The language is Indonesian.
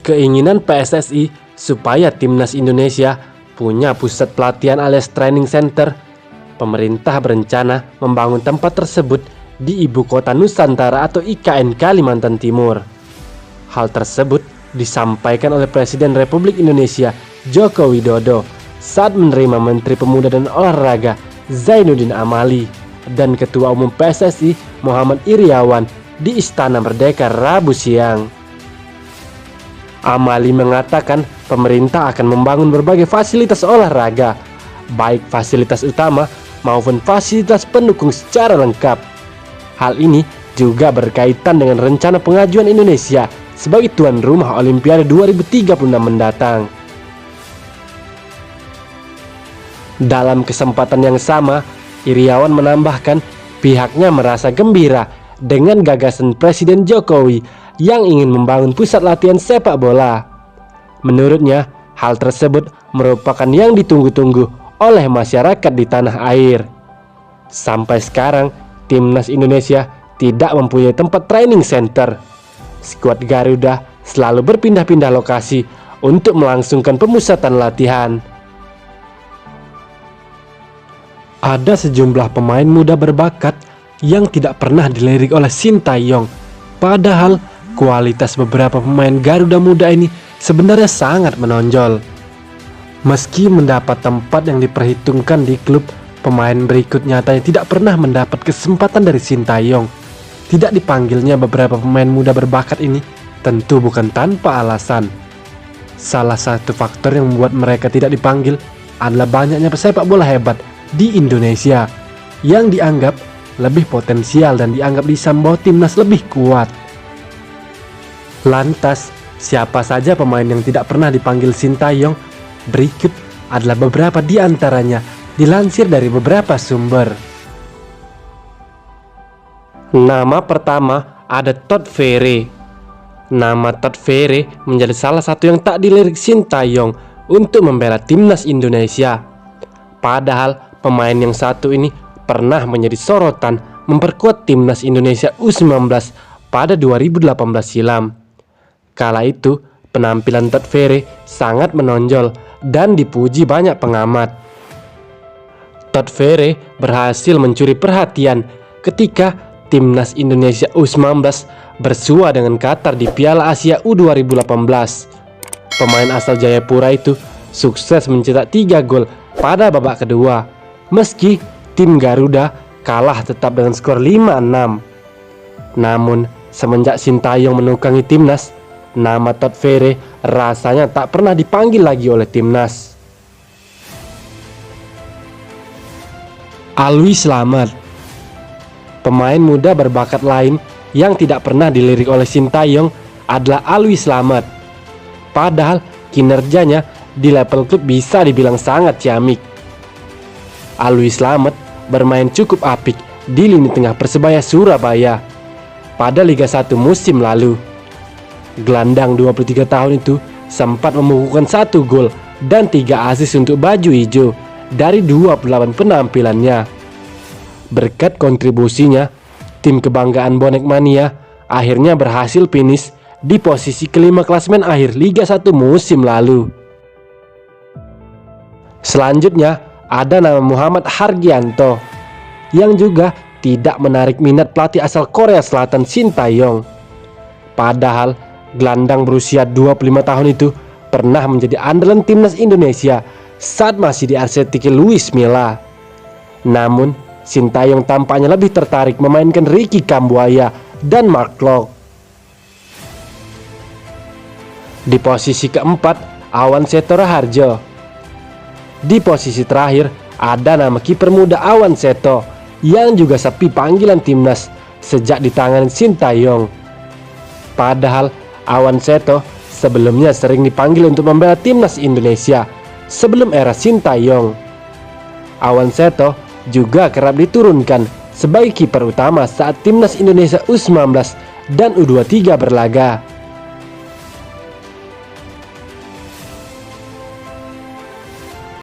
Keinginan PSSI supaya timnas Indonesia punya pusat pelatihan alias training center. Pemerintah berencana membangun tempat tersebut di Ibu Kota Nusantara atau IKN Kalimantan Timur. Hal tersebut disampaikan oleh Presiden Republik Indonesia Joko Widodo saat menerima Menteri Pemuda dan Olahraga Zainuddin Amali dan Ketua Umum PSSI Muhammad Iryawan di Istana Merdeka Rabu siang. Amali mengatakan pemerintah akan membangun berbagai fasilitas olahraga, baik fasilitas utama maupun fasilitas pendukung secara lengkap. Hal ini juga berkaitan dengan rencana pengajuan Indonesia sebagai tuan rumah Olimpiade 2036 mendatang. Dalam kesempatan yang sama, Iryawan menambahkan pihaknya merasa gembira dengan gagasan Presiden Jokowi yang ingin membangun pusat latihan sepak bola. Menurutnya, hal tersebut merupakan yang ditunggu-tunggu oleh masyarakat di tanah air. Sampai sekarang, timnas Indonesia tidak mempunyai tempat training center. Skuad Garuda selalu berpindah-pindah lokasi untuk melangsungkan pemusatan latihan. Ada sejumlah pemain muda berbakat yang tidak pernah dilirik oleh Sintayong. Padahal kualitas beberapa pemain Garuda muda ini sebenarnya sangat menonjol. Meski mendapat tempat yang diperhitungkan di klub, pemain berikut nyatanya tidak pernah mendapat kesempatan dari Sintayong. Tidak dipanggilnya beberapa pemain muda berbakat ini tentu bukan tanpa alasan. Salah satu faktor yang membuat mereka tidak dipanggil adalah banyaknya pesepak bola hebat di Indonesia yang dianggap lebih potensial dan dianggap bisa membawa timnas lebih kuat. Lantas, siapa saja pemain yang tidak pernah dipanggil Sintayong? Berikut adalah beberapa di antaranya dilansir dari beberapa sumber. Nama pertama ada Todd Ferry. Nama Todd Ferry menjadi salah satu yang tak dilirik Sintayong untuk membela timnas Indonesia. Padahal pemain yang satu ini pernah menjadi sorotan memperkuat timnas Indonesia U19 pada 2018 silam. Kala itu, penampilan Todd Ferry sangat menonjol dan dipuji banyak pengamat. Todd Ferry berhasil mencuri perhatian ketika timnas Indonesia U19 bersua dengan Qatar di Piala Asia U2018. Pemain asal Jayapura itu sukses mencetak 3 gol pada babak kedua, meski tim Garuda kalah tetap dengan skor 5-6. Namun, semenjak Sintayong menukangi timnas, nama Todd Ferry rasanya tak pernah dipanggil lagi oleh timnas. Alwi Slamet. Pemain muda berbakat lain yang tidak pernah dilirik oleh Sintayong adalah Alwi Slamet. Padahal kinerjanya di level klub bisa dibilang sangat ciamik. Alwi Slamet bermain cukup apik di lini tengah Persebaya Surabaya pada Liga 1 musim lalu. Gelandang 23 tahun itu sempat membukukan 1 gol dan 3 assist untuk baju hijau dari 28 penampilannya. Berkat kontribusinya, tim kebanggaan Bonek Mania akhirnya berhasil finish di posisi kelima klasemen akhir Liga 1 musim lalu. Selanjutnya ada nama Muhammad Hargianto yang juga tidak menarik minat pelatih asal Korea Selatan Sintayong. Padahal gelandang berusia 25 tahun itu pernah menjadi andalan timnas Indonesia saat masih di Arsetic Luis Milla. Namun Sintayong tampaknya lebih tertarik memainkan Ricky Kambuaya dan Mark Klok. Di posisi keempat, Awan Seto Raharjo. Di posisi terakhir ada nama kiper muda Awan Seto yang juga sepi panggilan timnas sejak ditangani Sintayong. Padahal Awan Seto sebelumnya sering dipanggil untuk membela timnas Indonesia sebelum era Sintayong. Awan Seto juga kerap diturunkan sebagai kiper utama saat timnas Indonesia U19 dan U23 berlaga.